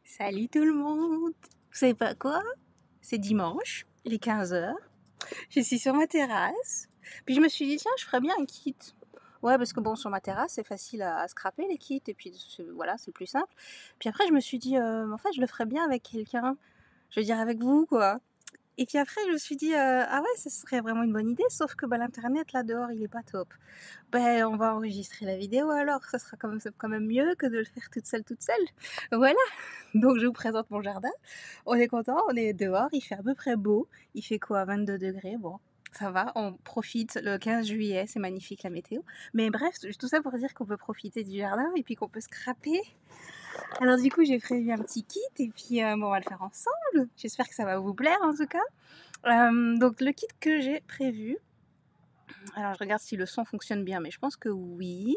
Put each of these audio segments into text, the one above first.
Salut tout le monde! Vous savez pas quoi? C'est dimanche, il est 15 h. Je suis sur ma terrasse. Puis je me suis dit, tiens, je ferais bien un kit. Ouais, parce que bon, sur ma terrasse, c'est facile à scraper les kits. Et puis voilà, c'est plus simple. Puis après, je me suis dit, en fait, je le ferais bien avec quelqu'un. Je veux dire, avec vous, quoi. Et puis après, je me suis dit, ah ouais, ce serait vraiment une bonne idée. Sauf que l'internet, là dehors, il est pas top. On va enregistrer la vidéo alors. Ça sera quand même mieux que de le faire toute seule, toute seule. Voilà. Donc je vous présente mon jardin. On est content, on est dehors, il fait à peu près beau. Il fait quoi, 22 degrés? Bon, ça va, on profite. Le 15 juillet, c'est magnifique la météo. Mais bref, tout ça pour dire qu'on peut profiter du jardin et puis qu'on peut scraper. Alors du coup, j'ai prévu un petit kit et puis on va le faire ensemble. J'espère que ça va vous plaire en tout cas. Donc le kit que j'ai prévu, alors je regarde si le son fonctionne bien, mais je pense que oui.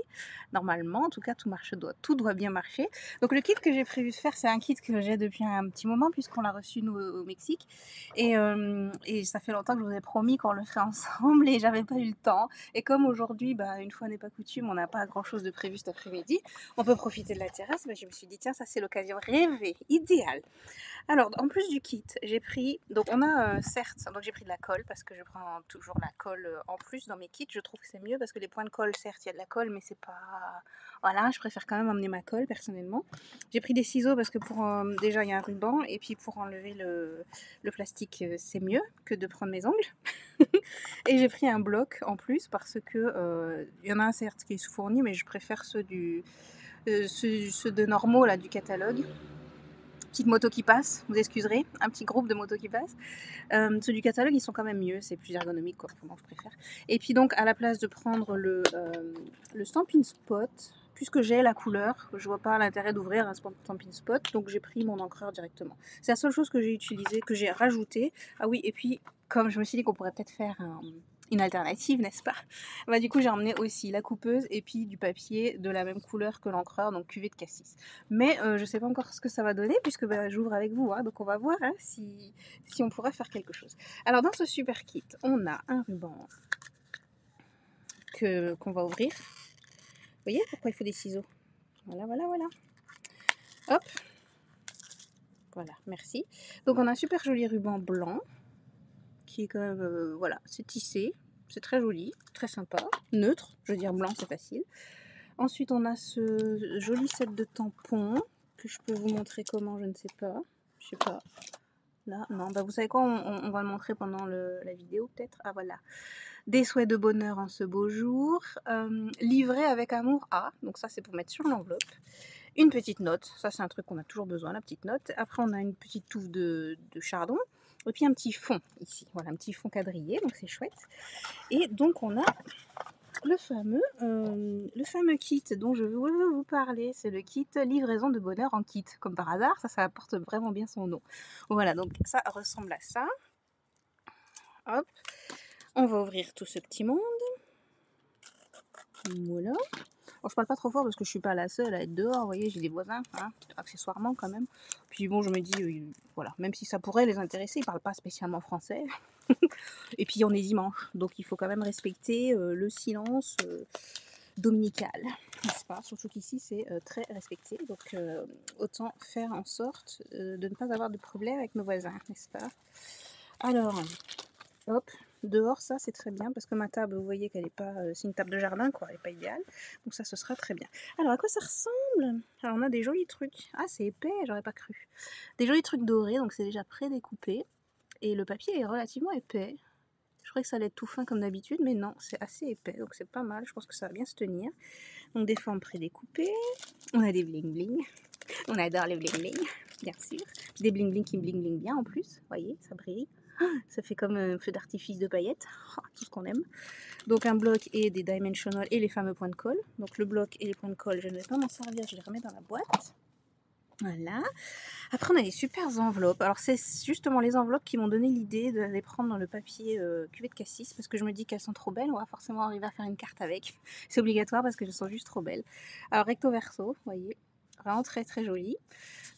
Normalement, en tout cas, tout doit bien marcher. Donc le kit que j'ai prévu de faire, c'est un kit que j'ai depuis un petit moment, puisqu'on l'a reçu nous au Mexique. Et ça fait longtemps que je vous ai promis qu'on le ferait ensemble et j'avais pas eu le temps. Et comme aujourd'hui, une fois n'est pas coutume, on n'a pas grand chose de prévu cet après-midi, on peut profiter de la terrasse. Je me suis dit, tiens, ça c'est l'occasion rêvée, idéale. Alors, en plus du kit, j'ai pris, donc on a certes, donc j'ai pris de la colle parce que je prends toujours la colle en plus dans mes kits. Je trouve que c'est mieux parce que les points de colle, certes, il y a de la colle, mais c'est pas. Voilà, je préfère quand même emmener ma colle personnellement. J'ai pris des ciseaux parce que déjà il y a un ruban et puis pour enlever le plastique, c'est mieux que de prendre mes ongles. Et j'ai pris un bloc en plus parce que il y en a un certes qui est fourni, mais je préfère ceux de normaux là du catalogue. Petite moto qui passe, vous excuserez, un petit groupe de motos qui passe. Ceux du catalogue, ils sont quand même mieux, c'est plus ergonomique, quoi, comment je préfère. Et puis donc, à la place de prendre le Stampin' Spot, puisque j'ai la couleur, je vois pas l'intérêt d'ouvrir un Stampin' Spot, donc j'ai pris mon encreur directement. C'est la seule chose que j'ai utilisée, que j'ai rajoutée. Ah oui, et puis, comme je me suis dit qu'on pourrait peut-être faire une alternative, n'est-ce pas? Du coup, j'ai emmené aussi la coupeuse et puis du papier de la même couleur que l'encreur, donc cuvée de cassis. Mais je sais pas encore ce que ça va donner, puisque j'ouvre avec vous, hein, donc on va voir si on pourrait faire quelque chose. Alors dans ce super kit, on a un ruban qu'on va ouvrir. Vous voyez pourquoi il faut des ciseaux? Voilà, voilà, voilà. Hop. Voilà, merci. Donc on a un super joli ruban blanc qui est quand même, voilà, c'est tissé. C'est très joli, très sympa, neutre, je veux dire blanc, c'est facile. Ensuite, on a ce joli set de tampons que je peux vous montrer comment, je ne sais pas. Je sais pas. Là, non, vous savez quoi, on va le montrer pendant la vidéo peut-être. Ah voilà. Des souhaits de bonheur en ce beau jour. Livré avec amour à. Donc ça, c'est pour mettre sur l'enveloppe. Une petite note. Ça, c'est un truc qu'on a toujours besoin, la petite note. Après, on a une petite touffe de chardon. Et puis un petit fond ici. Voilà, un petit fond quadrillé. Donc c'est chouette. Et donc, on a le fameux kit dont je veux vous parler. C'est le kit livraison de bonheur en kit. Comme par hasard, ça apporte vraiment bien son nom. Voilà, donc ça ressemble à ça. Hop. On va ouvrir tout ce petit monde. Voilà. Bon, je parle pas trop fort parce que je suis pas la seule à être dehors, vous voyez, j'ai des voisins, hein, accessoirement quand même. Puis bon, je me dis, voilà, même si ça pourrait les intéresser, ils parlent pas spécialement français. Et puis on est dimanche, donc il faut quand même respecter le silence dominical, n'est-ce pas? Surtout qu'ici c'est très respecté, donc autant faire en sorte de ne pas avoir de problème avec nos voisins, n'est-ce pas? Alors, hop, dehors, ça c'est très bien parce que ma table, vous voyez qu'elle est pas. C'est une table de jardin, quoi, elle est pas idéale. Donc ça, ce sera très bien. Alors, à quoi ça ressemble? Alors, on a des jolis trucs. Ah, c'est épais, j'aurais pas cru. Des jolis trucs dorés, donc c'est déjà pré-découpé. Et le papier est relativement épais. Je croyais que ça allait être tout fin comme d'habitude, mais non, c'est assez épais, donc c'est pas mal. Je pense que ça va bien se tenir. Donc, des formes pré-découpées. On a des bling-bling. On adore les bling-bling, bien sûr. Des bling-bling qui bling-bling bien en plus. Vous voyez, ça brille. Ça fait comme un feu d'artifice de paillettes, tout ce qu'on aime. Donc un bloc et des dimensional et les fameux points de colle. Donc le bloc et les points de colle, je ne vais pas m'en servir, je les remets dans la boîte. Voilà. Après, on a des super enveloppes. Alors, c'est justement les enveloppes qui m'ont donné l'idée de les prendre dans le papier cuvée de cassis parce que je me dis qu'elles sont trop belles. On va forcément arriver à faire une carte avec. C'est obligatoire parce qu'elles sont juste trop belles. Alors, recto verso, vous voyez, vraiment très très jolie.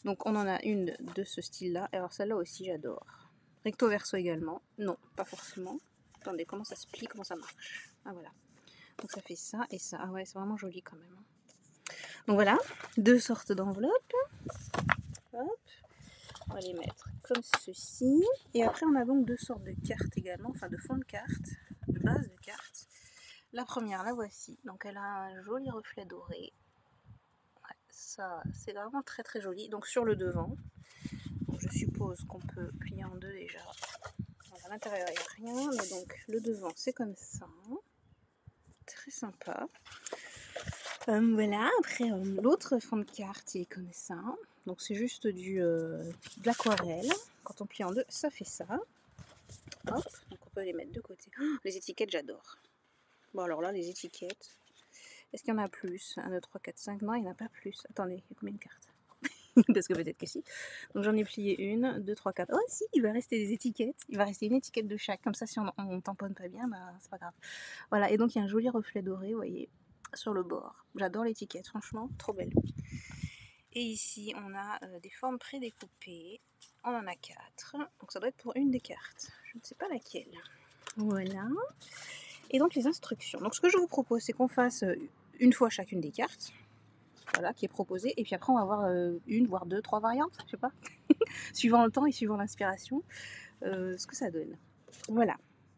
Donc, on en a une de ce style-là. Alors, celle-là aussi, j'adore. Recto verso également. Non, pas forcément. Attendez, comment ça se plie, comment ça marche? Ah, voilà. Donc, ça fait ça et ça. Ah ouais, c'est vraiment joli quand même. Donc, voilà, deux sortes d'enveloppes. Hop. ceci. Et après, on a donc deux sortes de cartes également, enfin de fonds de cartes, de base de cartes. La première, la voici. Donc, elle a un joli reflet doré. Ouais, ça, c'est vraiment très très joli. Donc, sur le devant, donc, je suppose qu'on peut plier en deux déjà. Alors, à l'intérieur, il n'y a rien. Mais donc, le devant, c'est comme ça. Très sympa. Voilà, après l'autre fond de carte il est comme ça. Donc c'est juste de l'aquarelle. Quand on plie en deux, ça fait ça. Hop, donc on peut les mettre de côté. Oh, les étiquettes, j'adore. Bon alors là, les étiquettes. Est-ce qu'il y en a plus? 1, 2, 3, 4, 5. Non, il n'y en a pas plus. Attendez, il y a combien de cartes? Parce que peut-être que si. Donc j'en ai plié 1, 2, 3, 4. Oh si, il va rester des étiquettes. Il va rester une étiquette de chaque. Comme ça, si on tamponne pas bien, bah c'est pas grave. Voilà, et donc il y a un joli reflet doré, vous voyez, sur le bord. J'adore l'étiquette, franchement, trop belle. Et ici, on a des formes prédécoupées. On en a 4. Donc ça doit être pour une des cartes. Je ne sais pas laquelle. Voilà. Et donc les instructions. Donc ce que je vous propose, c'est qu'on fasse une fois chacune des cartes. Voilà, qui est proposée. Et puis après, on va avoir une, voire deux, trois variantes. Je sais pas. Suivant le temps et suivant l'inspiration. Ce que ça donne. Voilà.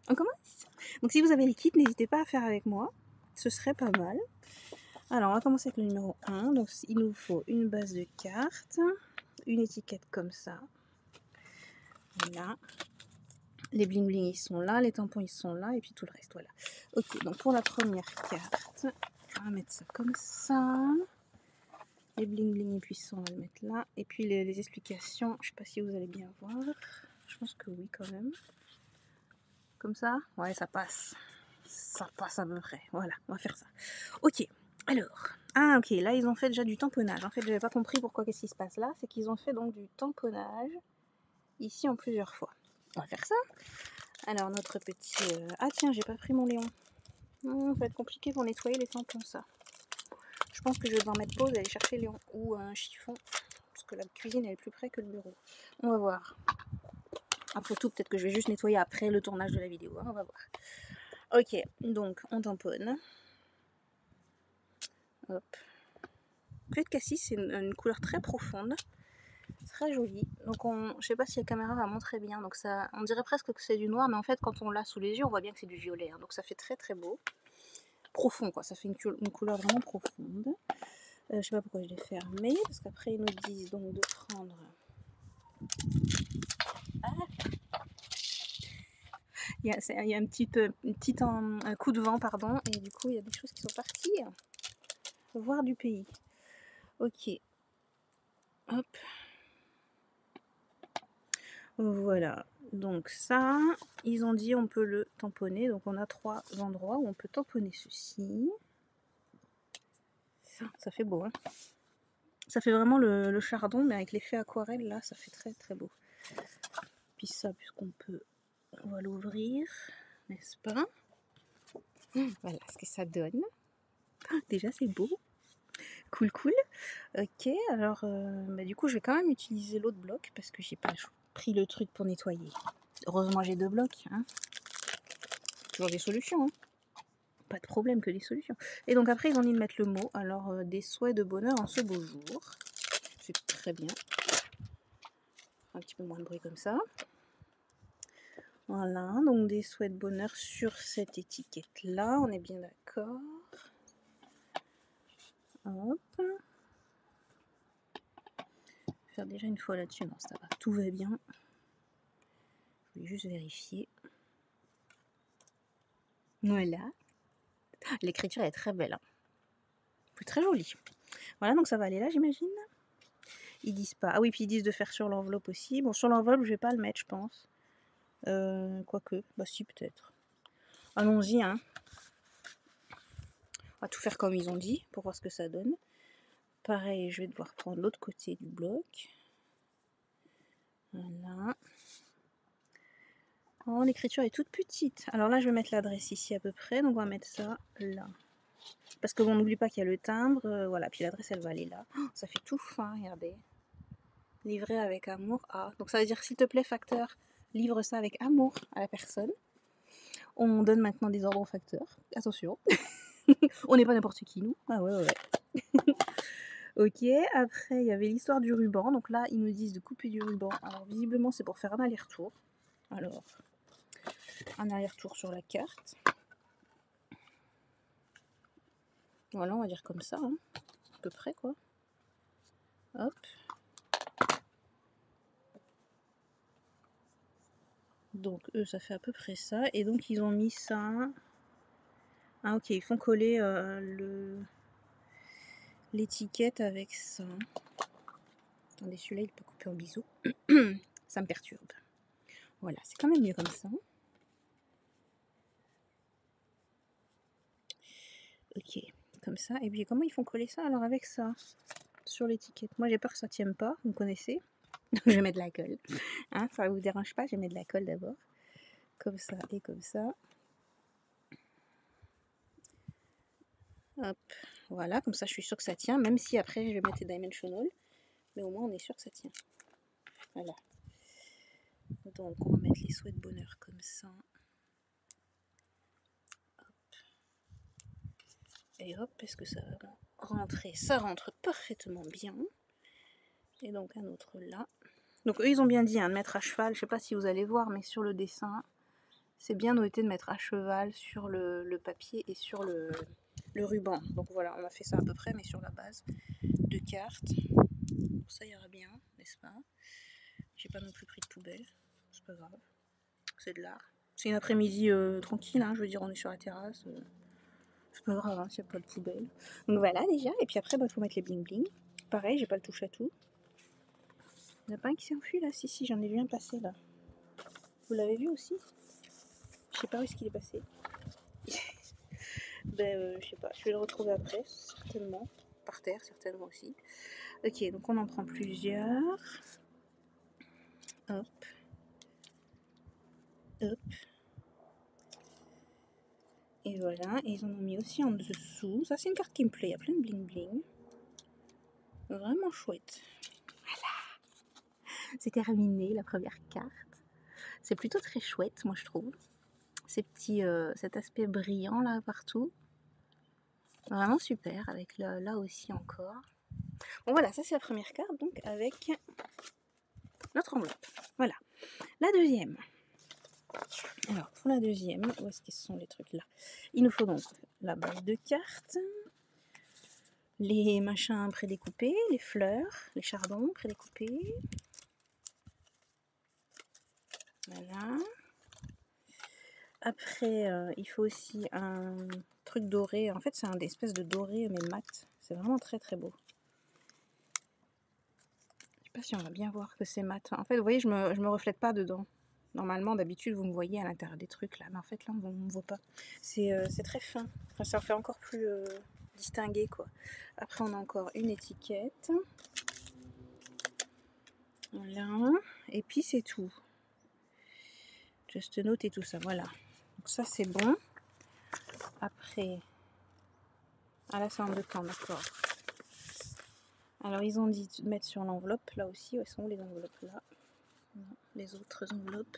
On commence. Donc si vous avez les kits, n'hésitez pas à faire avec moi. Ce serait pas mal. Alors, on va commencer avec le numéro 1. Donc, il nous faut une base de cartes, une étiquette comme ça. Voilà. Les bling bling, ils sont là, les tampons, ils sont là, et puis tout le reste, voilà. Ok, donc pour la première carte, on va mettre ça comme ça. Les bling bling et puissants, on va le mettre là. Et puis les explications, je sais pas si vous allez bien voir. Je pense que oui, quand même. Comme ça? Ouais, ça passe. Ça passe à peu près. Voilà, on va faire ça. Ok, alors. Ah, ok, là, ils ont fait déjà du tamponnage. En fait, j'avais pas compris pourquoi, qu'est-ce qui se passe là. C'est qu'ils ont fait donc du tamponnage ici en plusieurs fois. On va faire ça. Alors, notre petit... Ah, tiens, j'ai pas pris mon Léon. Ça va être compliqué pour nettoyer les tampons, ça. Je pense que je vais devoir mettre pause et aller chercher Léon. Ou un chiffon. Parce que la cuisine, elle est plus près que le bureau. On va voir. Après tout, peut-être que je vais juste nettoyer après le tournage de la vidéo. Hein, on va voir. Ok, donc on tamponne. Hop. Feuille de cassis, c'est une couleur très profonde, très jolie. Donc je sais pas si la caméra va montrer bien. Donc ça, on dirait presque que c'est du noir, mais en fait quand on l'a sous les yeux, on voit bien que c'est du violet. Hein, donc ça fait très très beau, profond quoi. Ça fait une couleur vraiment profonde. Je sais pas pourquoi je l'ai fermé, parce qu'après ils nous disent donc de prendre. Il y a un coup de vent, pardon, et du coup il y a des choses qui sont parties. Voir du pays. Ok. Hop. Voilà. Donc ça, ils ont dit on peut le tamponner. Donc on a 3 endroits où on peut tamponner ceci. Ça fait beau, hein. Ça fait vraiment le chardon, mais avec l'effet aquarelle, là, ça fait très très beau. Puis ça, puisqu'on peut, on va l'ouvrir, n'est-ce pas? Voilà ce que ça donne. Déjà, c'est beau. Cool, cool. Ok, alors, du coup, je vais quand même utiliser l'autre bloc, parce que j'ai pas pris le truc pour nettoyer. Heureusement, j'ai 2 blocs, hein. Toujours des solutions, hein. Pas de problème, que des solutions. Et donc après, ils ont dit de mettre le mot. Alors, des souhaits de bonheur en ce beau jour. C'est très bien. Un petit peu moins de bruit comme ça. Voilà, donc des souhaits de bonheur sur cette étiquette-là. On est bien d'accord. Hop. Faire déjà une fois là-dessus. Non, ça va. Tout va bien. Je voulais juste vérifier. Voilà. L'écriture est très belle. Hein. Très jolie. Voilà, donc ça va aller là, j'imagine. Ils disent pas. Ah oui, puis ils disent de faire sur l'enveloppe aussi. Bon, sur l'enveloppe, je vais pas le mettre, je pense. Quoique, bah si, peut-être. Allons-y, hein. On va tout faire comme ils ont dit, pour voir ce que ça donne. Pareil, je vais devoir prendre l'autre côté du bloc. Voilà. Oh, l'écriture est toute petite. Alors là, je vais mettre l'adresse ici à peu près. Donc on va mettre ça là. Parce que bon, n'oublie pas qu'il y a le timbre. Voilà, puis l'adresse, elle va aller là. Oh, ça fait tout fin, regardez. Livré avec amour. Ah, donc ça veut dire, s'il te plaît, facteur, livre ça avec amour à la personne. On donne maintenant des ordres au facteur. Attention. On n'est pas n'importe qui, nous. Ah ouais. Ok, après il y avait l'histoire du ruban. Donc là, ils nous disent de couper du ruban. Alors visiblement, c'est pour faire un aller-retour. Alors, un aller-retour sur la carte. Voilà, on va dire comme ça, hein, à peu près quoi. Hop. Donc eux, ça fait à peu près ça. Et donc ils ont mis ça. Ah ok, ils font coller l'étiquette avec ça. Attendez, celui-là, il peut couper en bisous. Ça me perturbe. Voilà, c'est quand même mieux comme ça. Ok, comme ça. Et puis comment ils font coller ça alors avec ça sur l'étiquette? Moi j'ai peur que ça tienne pas, vous connaissez. Donc je mets de la colle. Hein, ça vous dérange pas, je mets de la colle d'abord. Comme ça et comme ça. Hop, voilà, comme ça je suis sûre que ça tient. Même si après je vais mettre des dimensional. Mais au moins on est sûr que ça tient. Voilà. Donc on va mettre les souhaits de bonheur comme ça. Et hop, est-ce que ça va rentrer? Ça rentre parfaitement bien. Et donc un autre là. Donc eux ils ont bien dit hein, de mettre à cheval, je sais pas si vous allez voir, mais sur le dessin, c'est bien noté de mettre à cheval sur le papier et sur le ruban. Donc voilà, on a fait ça à peu près, mais sur la base de cartes. Donc ça ira bien, n'est-ce pas? J'ai pas non plus pris de poubelle, c'est pas grave, c'est de l'art. C'est une après-midi tranquille, hein, je veux dire, on est sur la terrasse. C'est pas grave hein, s'il n'y a pas de poubelle. Donc voilà déjà, et puis après, il faut mettre les bling bling. Pareil, j'ai pas le touche à tout. Il n'y en a pas un qui s'est enfui là? Si, j'en ai vu un passer là. Vous l'avez vu aussi? Je sais pas où est-ce qu'il est passé. Je sais pas, je vais le retrouver après, certainement. Par terre, certainement aussi. Ok, donc on en prend plusieurs. Hop. Hop. Et voilà, et ils en ont mis aussi en dessous. Ça, c'est une carte qui me plaît, il y a plein de bling bling. Vraiment chouette. Voilà. C'est terminé, la première carte. C'est plutôt très chouette, moi je trouve. Ces petits, cet aspect brillant là partout. Vraiment super, avec là aussi encore. Bon voilà, ça c'est la première carte, donc avec notre enveloppe. Voilà. La deuxième. Alors, pour la deuxième, où est-ce qu'ils sont les trucs là? Il nous faut donc la base de cartes, les machins prédécoupés, les fleurs, les chardons prédécoupés. Voilà. Après, il faut aussi un truc doré. En fait, c'est un espèce de doré, mais mat. C'est vraiment très très beau. Je sais pas si on va bien voir que c'est mat. En fait, vous voyez, je me reflète pas dedans. Normalement, d'habitude, vous me voyez à l'intérieur des trucs là. Mais en fait, là, on ne me voit pas. C'est très fin. Enfin, ça en fait encore plus distingué, quoi. Après, on a encore une étiquette. Voilà. Et puis, c'est tout. Just note et tout ça. Voilà. Donc ça, c'est bon. Après... Ah là, c'est en deux temps, d'accord. Alors, ils ont dit de mettre sur l'enveloppe, là aussi. Où sont les enveloppes là? Non, les autres enveloppes.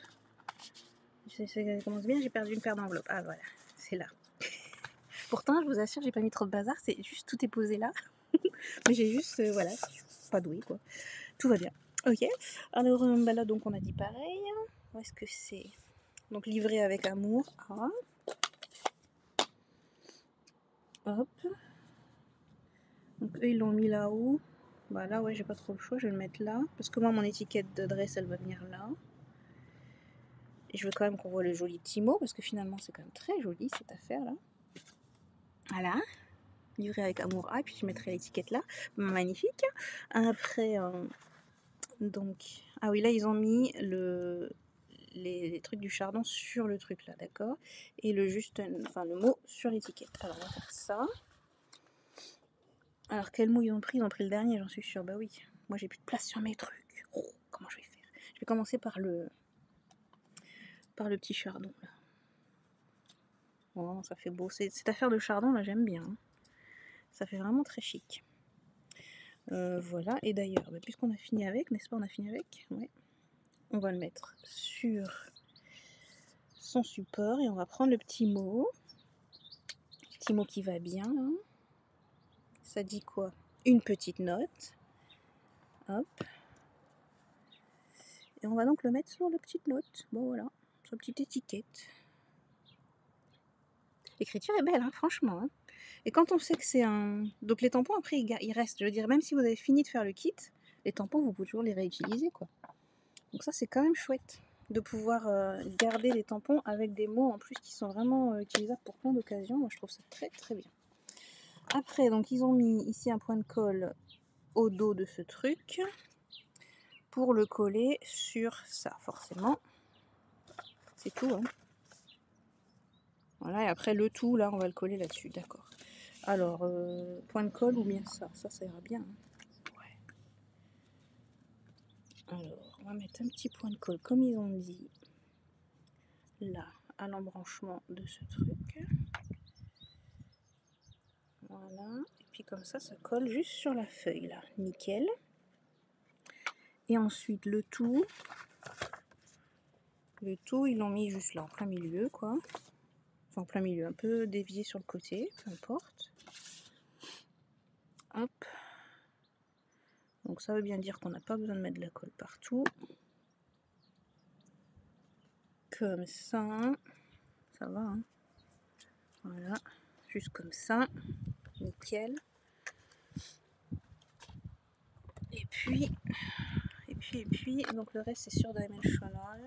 Ça commence bien, j'ai perdu une paire d'enveloppes. Ah voilà, c'est là. Pourtant, je vous assure, j'ai pas mis trop de bazar, c'est juste tout est posé là. Mais j'ai juste, voilà, je suis pas douée quoi. Tout va bien. Ok. Alors là, donc on a dit pareil. Où est-ce que c'est? Donc livré avec amour. Ah. Hop. Donc eux, ils l'ont mis là-haut. Bah là, ouais, j'ai pas trop le choix, je vais le mettre là. Parce que moi, mon étiquette d'adresse, elle va venir là. Et je veux quand même qu'on voit le joli petit mot, parce que finalement, c'est quand même très joli cette affaire-là. Voilà. Livré avec amour. Ah, et puis je mettrai l'étiquette là. Magnifique. Après, donc... Ah oui, là, ils ont mis les trucs du chardon sur le truc là, d'accord? Et le mot sur l'étiquette. Alors, on va faire ça. Alors, quel mot ils ont pris? Ils ont pris le dernier, j'en suis sûre. Bah oui, moi j'ai plus de place sur mes trucs. Oh, comment je vais faire? Je vais commencer par le petit chardon là. Oh, ça fait beau. Cette affaire de chardon là, j'aime bien. Hein. Ça fait vraiment très chic. Voilà, et d'ailleurs, bah, puisqu'on a fini avec, n'est-ce pas? On a fini avec? Ouais. On va le mettre sur son support et on va prendre le petit mot. Petit mot qui va bien. Hein. Ça dit quoi? une petite note. Hop. Et on va donc le mettre sur la petite note. Bon voilà, sur la petite étiquette. L'écriture est belle, hein, franchement. Hein. Et quand on sait que c'est un... Donc les tampons, après, ils restent. Je veux dire, même si vous avez fini de faire le kit, les tampons, vous pouvez toujours les réutiliser, quoi. Donc ça, c'est quand même chouette de pouvoir garder les tampons avec des mots en plus qui sont vraiment utilisables pour plein d'occasions. Moi, je trouve ça très, très bien. Après, donc, ils ont mis ici un point de colle au dos de ce truc pour le coller sur ça, forcément. C'est tout, hein. Voilà, et après le tout, là, on va le coller là-dessus, d'accord. Alors, point de colle ou bien ça ira bien. Hein. Ouais. Alors, on va mettre un petit point de colle, comme ils ont dit, là, à l'embranchement de ce truc. Voilà, et puis comme ça colle juste sur la feuille, là, nickel. Et ensuite, le tout, ils l'ont mis juste là, en plein milieu, quoi. Enfin, en plein milieu, un peu dévié sur le côté, peu importe. Hop. Donc ça veut bien dire qu'on n'a pas besoin de mettre de la colle partout. Comme ça. Ça va, hein. Voilà. Juste comme ça. Nickel. Et puis, donc le reste c'est sur Dimensional.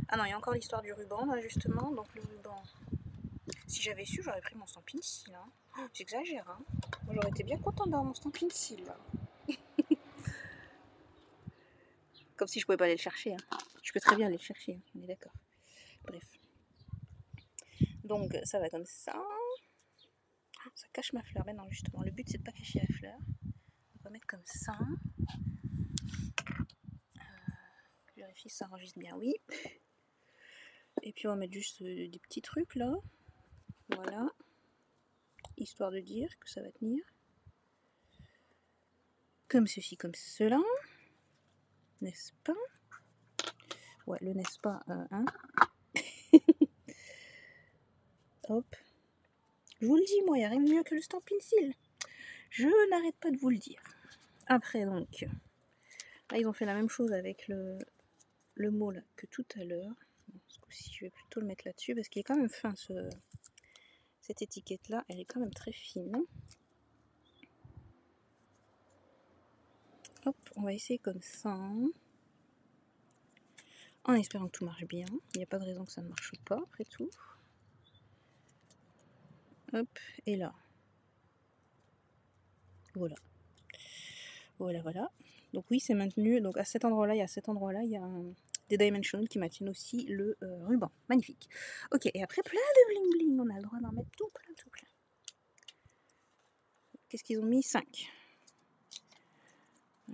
Ah non, il y a encore l'histoire du ruban, là, justement. Donc le ruban, si j'avais su, j'aurais pris mon Stampin' Hein. Oh, j'exagère, hein. Moi, j'aurais été bien contente d'avoir mon Stampin' là. Comme si je pouvais pas aller le chercher. Hein. Je peux très bien aller le chercher, hein. On est d'accord. Bref. Donc, ça va comme ça. Ça cache ma fleur. Ben non, justement, le but, c'est de pas cacher la fleur. On va mettre comme ça. Je vérifie si ça enregistre bien, oui. Et puis, on va mettre juste des petits trucs, là. Voilà. Histoire de dire que ça va tenir. Comme ceci, comme cela. N'est-ce pas? Ouais, le n'est-ce pas, hein. Hop. Je vous le dis, moi, il n'y a rien de mieux que le Stampin' Seal. Je n'arrête pas de vous le dire. Après, donc, là, ils ont fait la même chose avec le mot là, que tout à l'heure. Bon, ce coup-ci, je vais plutôt le mettre là-dessus parce qu'il est quand même fin, cette étiquette-là. Elle est quand même très fine. Hop, on va essayer comme ça. En espérant que tout marche bien. Il n'y a pas de raison que ça ne marche pas, après tout. Hop, et là. Voilà. Voilà, voilà. Donc oui, c'est maintenu. Donc à cet endroit-là, il y a cet endroit-là, il y a des dimensions qui maintiennent aussi le ruban. Magnifique. Ok, et après, plein de bling bling. On a le droit d'en mettre tout plein, tout plein. Qu'est-ce qu'ils ont mis? 5.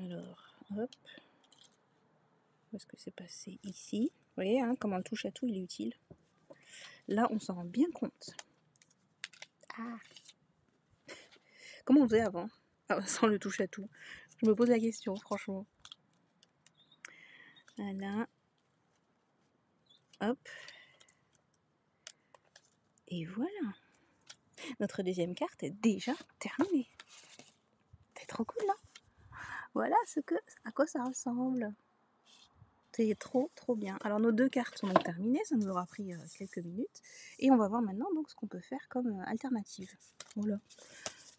Alors, hop. Où est-ce que c'est passé? Ici. Vous voyez, hein, comment le touche à tout, il est utile. Là, on s'en rend bien compte. Ah. Comment on faisait avant? Sans le touche à tout. Je me pose la question, franchement. Voilà. Hop. Et voilà. Notre deuxième carte est déjà terminée. C'est trop cool, là. Voilà à quoi ça ressemble. C'est trop, trop bien. Alors, nos 2 cartes sont donc terminées. Ça nous aura pris quelques minutes. Et on va voir maintenant donc ce qu'on peut faire comme alternative. Voilà.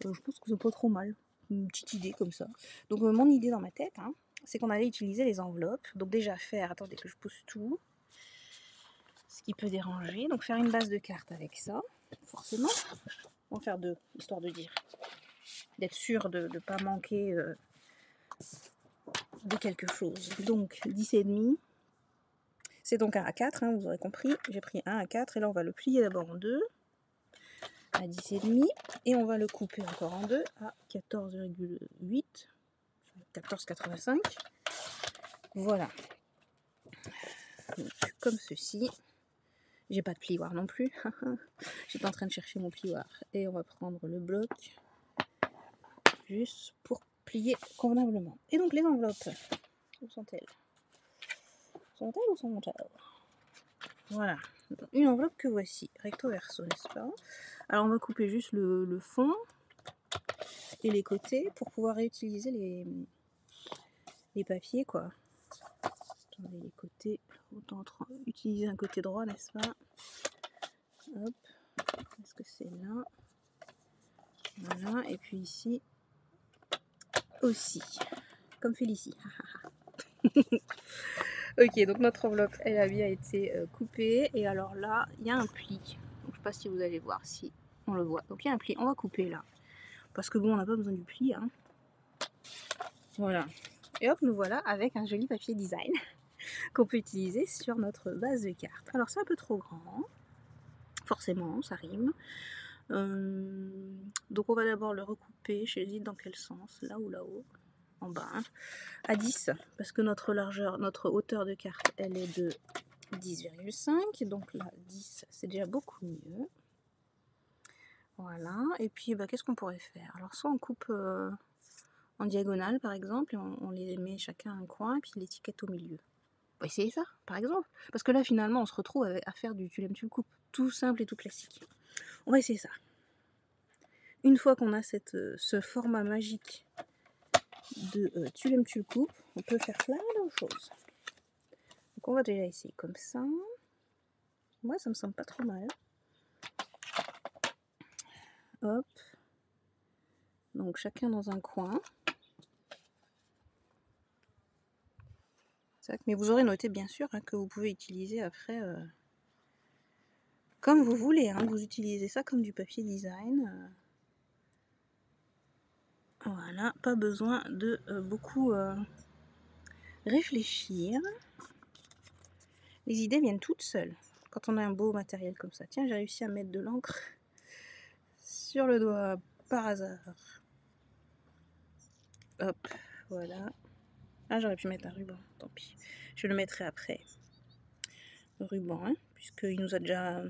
Je pense que c'est pas trop mal. Une petite idée comme ça. Donc, mon idée dans ma tête, hein, c'est qu'on allait utiliser les enveloppes. Donc, déjà faire, attendez que je pousse tout. Ce qui peut déranger. Donc, faire une base de cartes avec ça. Forcément. On va faire 2, histoire de dire. D'être sûr de ne pas manquer de quelque chose. Donc 10,5. C'est donc un A4, hein, vous aurez compris. J'ai pris un A4 et là on va le plier d'abord en 2 à 10,5 et on va le couper encore en 2 à 14,8, 14,85. Voilà. Donc, comme ceci. J'ai pas de plioir non plus. J'étais en train de chercher mon plioir. Et on va prendre le bloc juste pour plier convenablement. Et donc les enveloppes, où sont-elles? Sont-elles ou sont-elles? Voilà, une enveloppe que voici, recto verso, n'est-ce pas? Alors on va couper juste le fond. et les côtés pour pouvoir réutiliser les papiers, quoi. Attendez, les côtés, autant utiliser un côté droit, n'est-ce pas? Hop, est-ce que c'est là? Voilà, et puis ici aussi, comme Félicie. Ok, donc notre enveloppe, elle a bien été coupée. Et alors là, il y a un pli. Donc, je ne sais pas si vous allez voir, si on le voit. Donc il y a un pli, on va couper là. Parce que bon, on n'a pas besoin du pli. Hein. Voilà. Et hop, nous voilà avec un joli papier design qu'on peut utiliser sur notre base de cartes. Alors c'est un peu trop grand. Forcément, ça rime. Donc on va d'abord le recouper. Je dis dans quel sens, là ou là-haut, en bas, hein, à 10, parce que notre largeur, notre hauteur de carte, elle est de 10,5, donc là 10 c'est déjà beaucoup mieux. Voilà, et puis bah, qu'est-ce qu'on pourrait faire? Alors soit on coupe en diagonale par exemple, et on les met chacun un coin, et puis l'étiquette au milieu. On va essayer ça par exemple, parce que là finalement on se retrouve à faire du tu l'aimes tu le coupes, tout simple et tout classique. On va essayer ça. Une fois qu'on a ce format magique de tu l'aimes tu le coupes, on peut faire plein de choses. Donc on va déjà essayer comme ça. Moi ça me semble pas trop mal. Hop. Donc chacun dans un coin. Mais vous aurez noté bien sûr hein, que vous pouvez utiliser après comme vous voulez. Hein, vous utilisez ça comme du papier design. Voilà, pas besoin de beaucoup réfléchir. Les idées viennent toutes seules quand on a un beau matériel comme ça. Tiens, j'ai réussi à mettre de l'encre sur le doigt par hasard. Hop, voilà. Ah, j'aurais pu mettre un ruban, tant pis. Je le mettrai après. Le ruban, hein, puisqu'il nous a déjà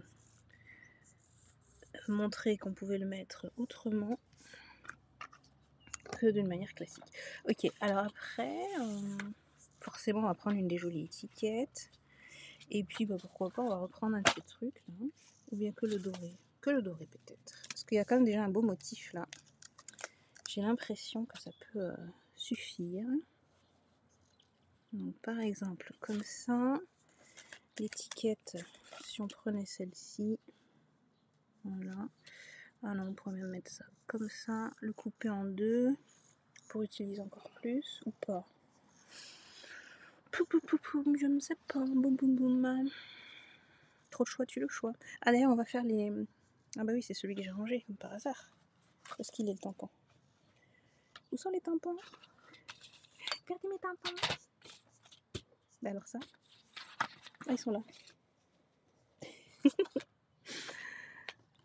montré qu'on pouvait le mettre autrement que d'une manière classique. Ok, alors après, forcément, on va prendre une des jolies étiquettes. Et puis, bah, pourquoi pas, on va reprendre un de ces trucs, là. Ou bien que le doré. Que le doré, peut-être. Parce qu'il y a quand même déjà un beau motif, là. J'ai l'impression que ça peut suffire. Donc, par exemple, comme ça. L'étiquette, si on prenait celle-ci. Voilà. Ah non, on pourrait même mettre ça comme ça. Le couper en deux. Pour utiliser encore plus, ou pas? Je ne sais pas. Boum boum boum. Trop de choix, tu le choix. Ah d'ailleurs, on va faire les... Ah bah oui, c'est celui que j'ai rangé, comme par hasard. Parce qu'il est le tampon. Où sont les tampons? Regardez mes tampons. Bah alors ça. Ah, ils sont là.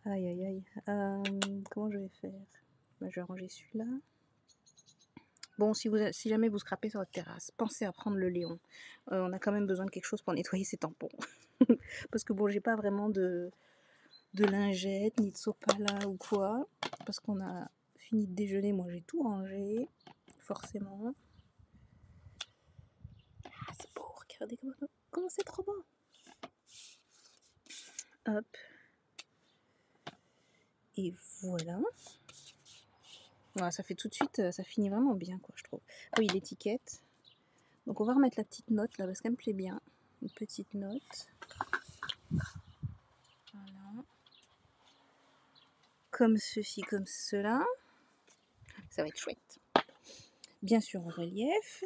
Aïe aïe aïe. Comment je vais faire? Bah, je vais ranger celui-là. Bon, si jamais vous scrapez sur votre terrasse, pensez à prendre le Léon. On a quand même besoin de quelque chose pour nettoyer ces tampons. Parce que bon, j'ai pas vraiment de lingettes, ni de sopala ou quoi. Parce qu'on a fini de déjeuner, moi j'ai tout rangé. Forcément. Ah, c'est beau, regardez comment c'est trop beau. Hop. Et voilà. Voilà, ça fait tout de suite, ça finit vraiment bien, quoi, je trouve. Ah oui, l'étiquette. Donc on va remettre la petite note là, parce qu'elle me plaît bien. Une petite note. Voilà. Comme ceci, comme cela. Ça va être chouette. Bien sûr en relief.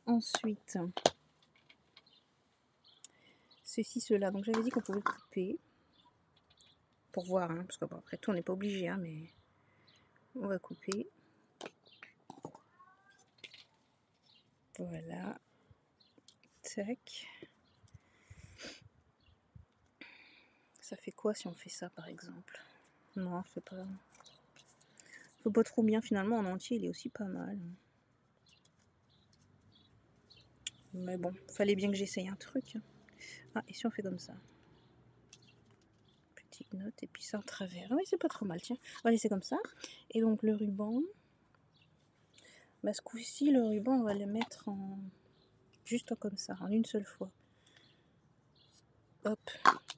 Ensuite, ceci, cela. Donc j'avais dit qu'on pouvait couper. Pour voir, hein, parce qu'après tout, on n'est pas obligé, hein, mais on va couper. Voilà. Tac. Ça fait quoi si on fait ça, par exemple? Non, c'est pas... Faut pas trop bien, finalement, en entier, il est aussi pas mal. Mais bon, fallait bien que j'essaye un truc. Ah, et si on fait comme ça? Petite note, et puis ça en travers. Ah oui, c'est pas trop mal, tiens. On va laisser comme ça. Et donc, le ruban... Bah, ce coup-ci, le ruban, on va le mettre en... Juste comme ça, en une seule fois. Hop.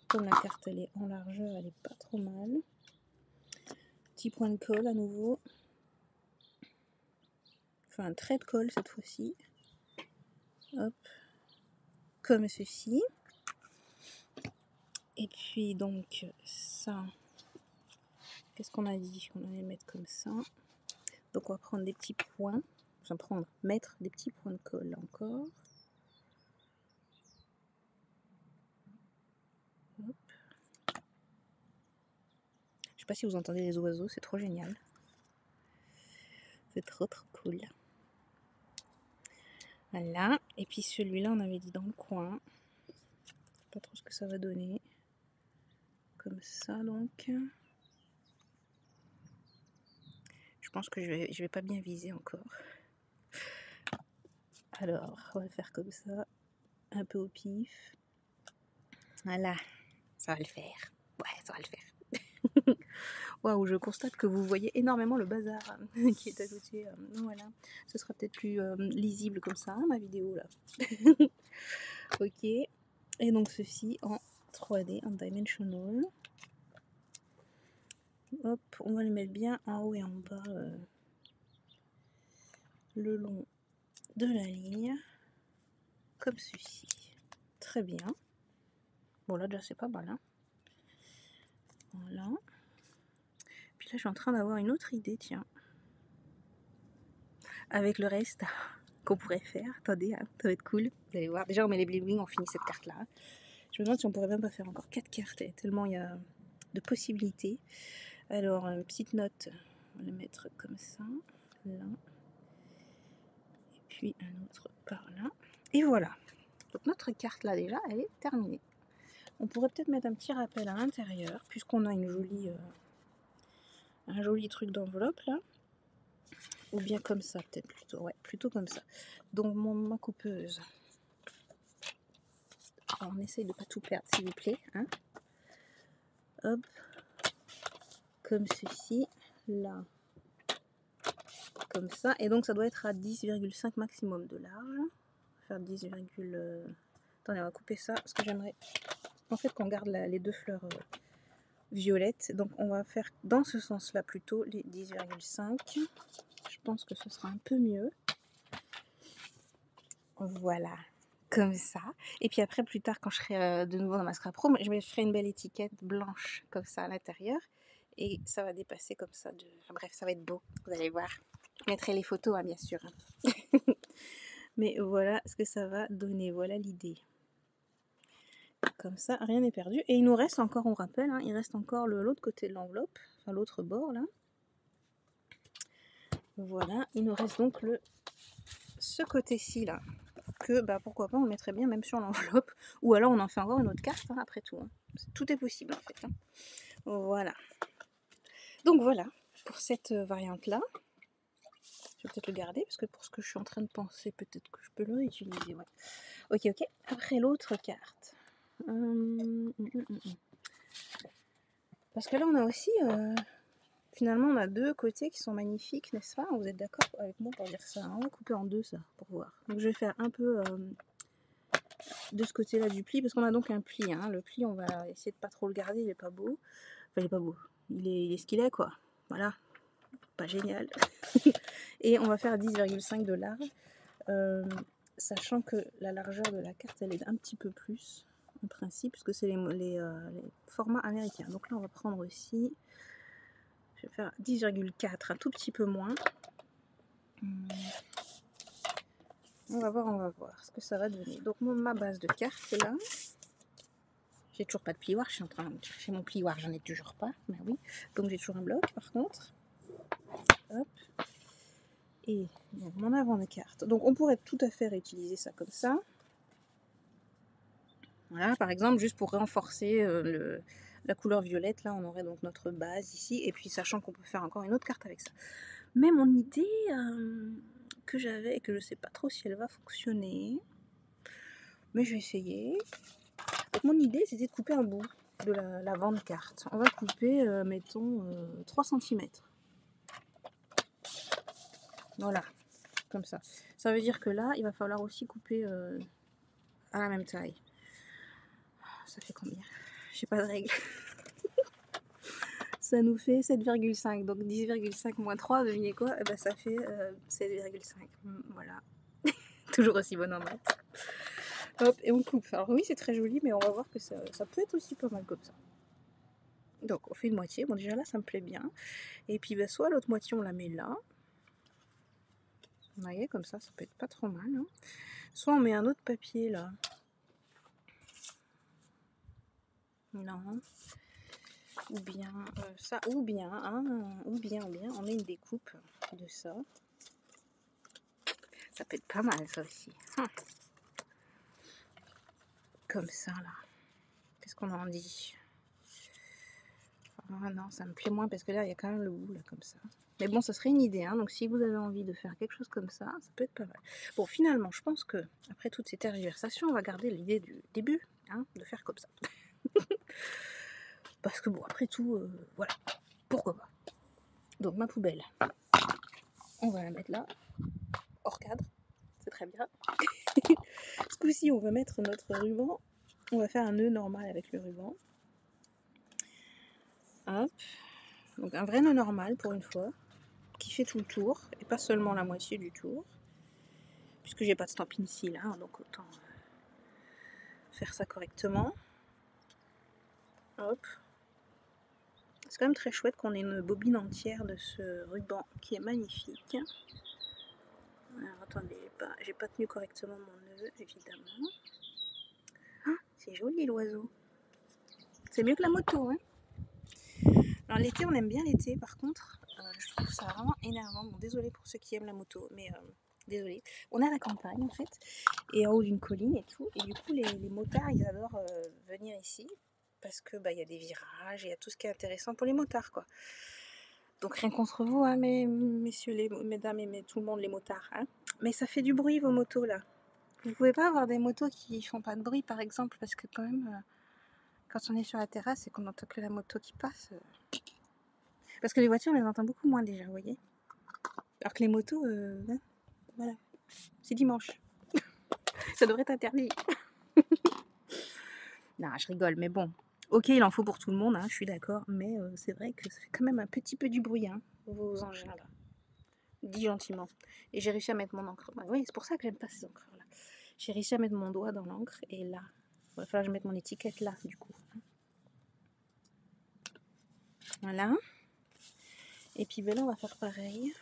Comme la carte, elle est en largeur, elle est pas trop mal. Petit point de colle à nouveau. fais un trait de colle cette fois-ci. Hop, comme ceci. Et puis donc ça, qu'est-ce qu'on a dit qu'on allait mettre comme ça. Donc on va prendre des petits points, mettre des petits points de colle encore. Hop. Je sais pas si vous entendez les oiseaux, c'est trop génial. C'est trop cool. Voilà, et puis celui-là on avait dit dans le coin. Pas trop ce que ça va donner. Comme ça donc. Je pense que je vais pas bien viser encore. Alors, on va le faire comme ça, un peu au pif. Voilà, ça va le faire. Ouais, ça va le faire. Waouh, je constate que vous voyez énormément le bazar qui est à côté. Voilà, ce sera peut-être plus lisible comme ça, ma vidéo là. Ok, et donc ceci en 3D, en dimensional. Hop, on va le mettre bien en haut et en bas, le long de la ligne, comme ceci. Très bien. Bon là déjà c'est pas mal, hein. Voilà. Puis là je suis en train d'avoir une autre idée, tiens. Avec le reste qu'on pourrait faire. Attendez, hein, ça va être cool. Vous allez voir. Déjà on met les bling bling, on finit cette carte là. Je me demande si on pourrait même pas faire encore 4 cartes, tellement il y a de possibilités. Alors une petite note, on va la mettre comme ça, là. Et puis un autre par là. Et voilà. Donc notre carte là déjà, elle est terminée. On pourrait peut-être mettre un petit rappel à l'intérieur, puisqu'on a une jolie, un joli truc d'enveloppe là. Ou bien comme ça peut-être plutôt. Ouais, plutôt comme ça. Donc ma coupeuse. Alors, on essaye de pas tout perdre s'il vous plaît. Hein. Hop. Comme ceci. Là. Comme ça. Et donc ça doit être à 10,5 maximum de large. On va faire 10, attendez, on va couper ça parce que j'aimerais en fait qu'on garde les deux fleurs violettes. Donc on va faire dans ce sens-là plutôt les 10,5. Je pense que ce sera un peu mieux. Voilà, comme ça. Et puis après, plus tard, quand je serai de nouveau dans ma scrap room, je me ferai une belle étiquette blanche comme ça à l'intérieur. Et ça va dépasser comme ça. Enfin, bref, ça va être beau. Vous allez voir. Je mettrai les photos, hein, bien sûr. Mais voilà ce que ça va donner. Voilà l'idée. Comme ça, rien n'est perdu. Et il nous reste encore, on rappelle, hein, il reste encore l'autre côté de l'enveloppe. Enfin, l'autre bord, là. Voilà, il nous reste donc ce côté-ci, là. Que bah, pourquoi pas on mettrait bien même sur l'enveloppe, ou alors on en fait encore une autre carte, hein, après tout. Hein. Tout est possible en fait. Hein. Voilà. Donc voilà, pour cette variante-là. Je vais peut-être le garder, parce que pour ce que je suis en train de penser, peut-être que je peux le réutiliser. Ouais. Ok, ok. Après l'autre carte. Parce que là on a aussi... finalement on a deux côtés qui sont magnifiques, n'est-ce pas? Vous êtes d'accord avec moi pour dire ça? On va couper en deux ça, pour voir. Donc je vais faire un peu... de ce côté là du pli, parce qu'on a donc un pli, hein. Le pli on va essayer de pas trop le garder, il est pas beau, enfin il est pas beau, il est ce qu'il est quoi, voilà, pas génial. Et on va faire 10,5 de large, sachant que la largeur de la carte elle est un petit peu plus en principe, parce que c'est les formats américains. Donc là on va prendre aussi, je vais faire 10,4, un tout petit peu moins. On va voir ce que ça va donner. Donc ma base de carte là, j'ai toujours pas de plioir, je suis en train de chercher mon plioir, j'en ai toujours pas, bah oui. Donc j'ai toujours un bloc par contre. Hop. Et donc, mon avant de carte. Donc on pourrait tout à fait réutiliser ça comme ça. Voilà, par exemple, juste pour renforcer la couleur violette, là on aurait donc notre base ici, et puis sachant qu'on peut faire encore une autre carte avec ça. Mais mon idée que j'avais, et que je sais pas trop si elle va fonctionner, mais je vais essayer. Donc mon idée c'était de couper un bout de l'avant de carte. On va couper, mettons, 3 cm. Voilà, comme ça. Ça veut dire que là, il va falloir aussi couper à la même taille. Ça fait combien? J'ai pas de règle. ça nous fait 7,5. Donc 10,5 moins 3, devinez quoi? Eh ben, ça fait 7,5. Voilà. Toujours aussi bonne en maths. Hop, et on coupe. Alors oui, c'est très joli, mais on va voir que ça peut être aussi pas mal comme ça. Donc on fait une moitié. Bon, déjà là, ça me plaît bien. Et puis bah, soit l'autre moitié, on la met là. Vous voyez, comme ça peut être pas trop mal. Hein. Soit on met un autre papier là. Non. Ou bien ça, ou bien, on met une découpe de ça. Ça peut être pas mal ça aussi. Comme ça là. Qu'est-ce qu'on en dit? Ah non, ça me plaît moins parce que là, il y a quand même le bout là comme ça. Mais bon, ça serait une idée, hein. Donc si vous avez envie de faire quelque chose comme ça peut être pas mal. Bon, finalement, je pense que après toutes ces tergiversations, on va garder l'idée du début, hein, de faire comme ça. Parce que bon, après tout, voilà, pourquoi pas. Donc ma poubelle, on va la mettre là, hors cadre, c'est très bien. Ce coup-ci, on va mettre notre ruban, on va faire un nœud normal avec le ruban. Hop, donc un vrai nœud normal pour une fois, qui fait tout le tour, et pas seulement la moitié du tour. Puisque j'ai pas de stampin ici là, donc autant faire ça correctement. Hop. C'est quand même très chouette qu'on ait une bobine entière de ce ruban qui est magnifique. Alors attendez, j'ai pas tenu correctement mon nœud, évidemment. Ah, c'est joli l'oiseau. C'est mieux que la moto, hein. Alors l'été, on aime bien l'été, par contre, je trouve ça vraiment énervant. Bon, désolé pour ceux qui aiment la moto, mais désolé. On est à la campagne en fait, et en haut d'une colline et tout, et du coup les motards ils adorent venir ici parce que bah il y a des virages, il y a tout ce qui est intéressant pour les motards quoi. Donc rien contre vous, hein, messieurs, mesdames et tout le monde les motards, hein. Mais ça fait du bruit vos motos là. Vous pouvez pas avoir des motos qui font pas de bruit par exemple, parce que quand même quand on est sur la terrasse et qu'on entend que la moto qui passe. Parce que les voitures, on les entend beaucoup moins déjà, vous voyez. Alors que les motos, hein, voilà. C'est dimanche. Ça devrait être interdit. Non, je rigole, mais bon. Ok, il en faut pour tout le monde, hein, je suis d'accord. Mais c'est vrai que ça fait quand même un petit peu du bruit, hein, vos engins là. Dis gentiment. Et j'ai réussi à mettre mon encre. Bah, oui, c'est pour ça que j'aime pas ces encres là. J'ai réussi à mettre mon doigt dans l'encre et là. Il va falloir que je mette mon étiquette là, du coup. Voilà. Et puis ben là, on va faire pareil.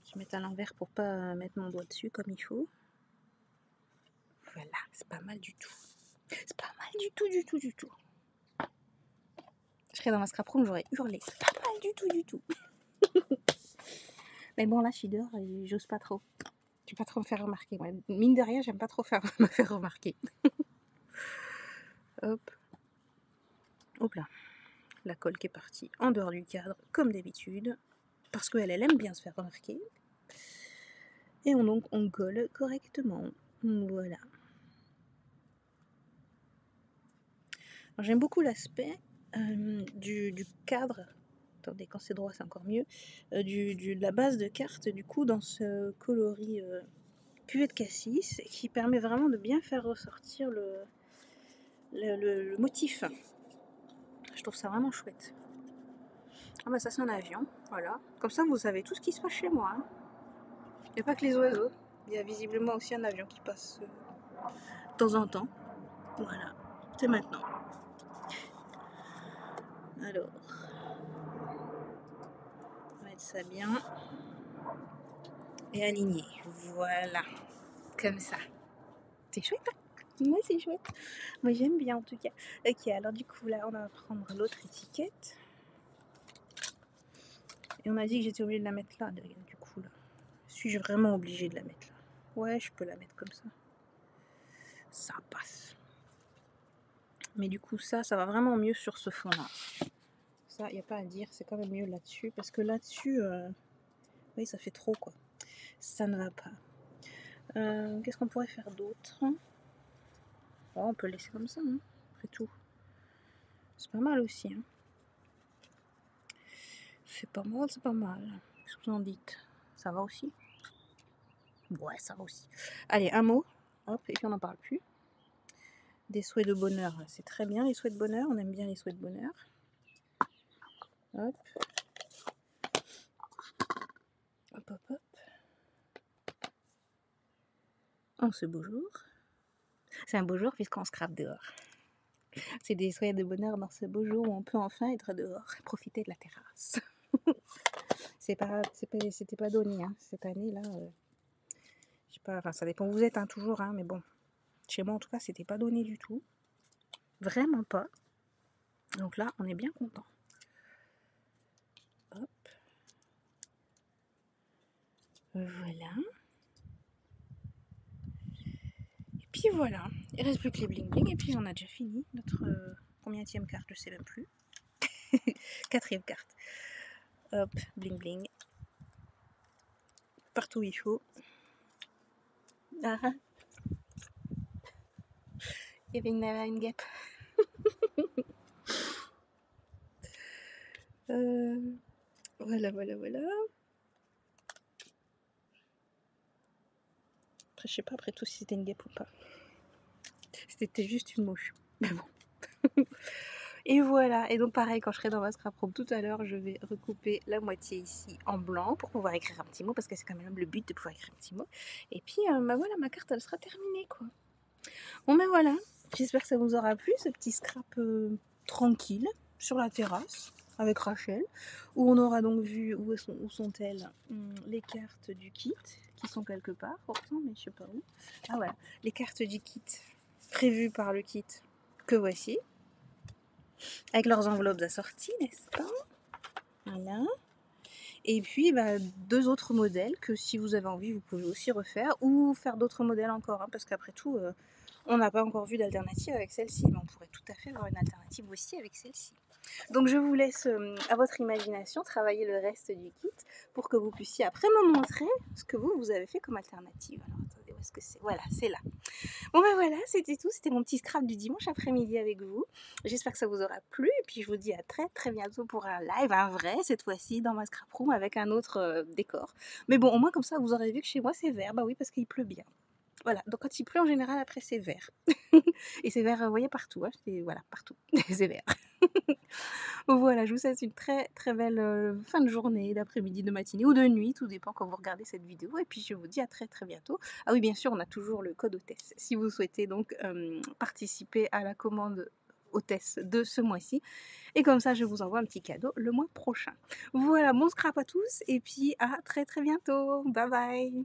Je vais mettre à l'envers pour pas mettre mon doigt dessus comme il faut. Voilà, c'est pas mal du tout. C'est pas mal du tout, du tout, du tout. Je serais dans ma scraproom, j'aurais hurlé. C'est pas mal du tout, du tout. Mais bon, là, je suis dehors et j'ose pas trop. Je vais pas trop me faire remarquer. Ouais, mine de rien, j'aime pas trop me faire remarquer. Hop. Hop là. La colle qui est partie en dehors du cadre, comme d'habitude. Parce qu'elle aime bien se faire remarquer. Et donc, on colle correctement. Voilà. J'aime beaucoup l'aspect du cadre. Attendez, quand c'est droit, c'est encore mieux. De la base de carte, du coup, dans ce coloris cuvée de cassis, qui permet vraiment de bien faire ressortir le motif. Je trouve ça vraiment chouette. Ah bah ça c'est un avion, voilà. Comme ça vous savez tout ce qui se passe chez moi. Hein. Il n'y a pas que les oiseaux. Il y a visiblement aussi un avion qui passe de temps en temps. Voilà, c'est maintenant. Alors, on va mettre ça bien. Et aligner. Voilà, comme ça. C'est chouette, hein? Ouais, c'est chouette. Moi, j'aime bien, en tout cas. Ok, alors du coup, là, on va prendre l'autre étiquette. Et on a dit que j'étais obligée de la mettre là, du coup, là. Suis-je vraiment obligée de la mettre là? Ouais, je peux la mettre comme ça. Ça passe. Mais du coup, ça va vraiment mieux sur ce fond-là. Ça, il n'y a pas à dire, c'est quand même mieux là-dessus. Parce que là-dessus, oui, ça fait trop, quoi. Ça ne va pas. Qu'est-ce qu'on pourrait faire d'autre? Oh, on peut le laisser comme ça, hein, après tout. C'est pas mal aussi. Hein. C'est pas mal, c'est pas mal. Qu'est-ce que vous en dites? Ça va aussi? Ouais, ça va aussi. Allez, un mot. Hop, et puis on n'en parle plus. des souhaits de bonheur. C'est très bien les souhaits de bonheur, on aime bien les souhaits de bonheur. Hop. Hop, hop, hop. En ce beau jour. C'est un beau jour puisqu'on scrape dehors. C'est des souhaits de bonheur dans ce beau jour où on peut enfin être dehors, profiter de la terrasse. C'était pas donné, hein. Cette année là, je sais pas, enfin ça dépend où vous êtes, hein, toujours, hein, mais bon, chez moi en tout cas c'était pas donné du tout, vraiment pas. Donc là on est bien content. Hop, voilà. Et puis voilà, il reste plus que les bling bling et puis on a déjà fini notre combienième carte, je sais même plus. 4e carte. Hop, bling bling. Partout où il faut. Ah, il y avait une guêpe. Voilà, voilà, voilà. Après, je sais pas après tout si c'était une guêpe ou pas. C'était juste une mouche. Mais bon. Et voilà. Et donc pareil, quand je serai dans ma scrap room tout à l'heure, je vais recouper la moitié ici en blanc pour pouvoir écrire un petit mot, parce que c'est quand même le but de pouvoir écrire un petit mot. Et puis, bah voilà, ma carte, elle sera terminée, quoi. Bon, ben voilà. J'espère que ça vous aura plu, ce petit scrap tranquille sur la terrasse avec Rachel, où on aura donc vu où sont-elles les cartes du kit qui sont quelque part, pourtant, mais je sais pas où. Ah voilà, les cartes du kit prévues par le kit que voici, avec leurs enveloppes assorties, n'est-ce pas? Voilà. Et puis bah, 2 autres modèles que si vous avez envie, vous pouvez aussi refaire ou faire d'autres modèles encore, hein, parce qu'après tout, on n'a pas encore vu d'alternative avec celle-ci, mais on pourrait tout à fait avoir une alternative aussi avec celle-ci. Donc je vous laisse à votre imagination travailler le reste du kit pour que vous puissiez après me montrer ce que vous avez fait comme alternative. Alors attendez, où est-ce que c'est? Voilà, c'est là. Bon ben voilà, c'était tout. C'était mon petit scrap du dimanche après-midi avec vous. J'espère que ça vous aura plu. Et puis je vous dis à très très bientôt pour un live, un vrai cette fois-ci, dans ma scrap room avec un autre décor. Mais bon, au moins comme ça, vous aurez vu que chez moi c'est vert. Bah oui, parce qu'il pleut bien. Voilà, donc quand il pleut en général, après c'est vert. Et c'est vert, vous voyez, partout. Hein. Voilà, partout. c'est vert. Voilà, je vous souhaite une très très belle fin de journée, d'après-midi, de matinée ou de nuit, tout dépend quand vous regardez cette vidéo. Et puis je vous dis à très très bientôt. Ah oui, bien sûr, on a toujours le code hôtesse si vous souhaitez donc participer à la commande hôtesse de ce mois-ci. Et comme ça, je vous envoie un petit cadeau le mois prochain. Voilà, bon scrap à tous et puis à très très bientôt. Bye bye.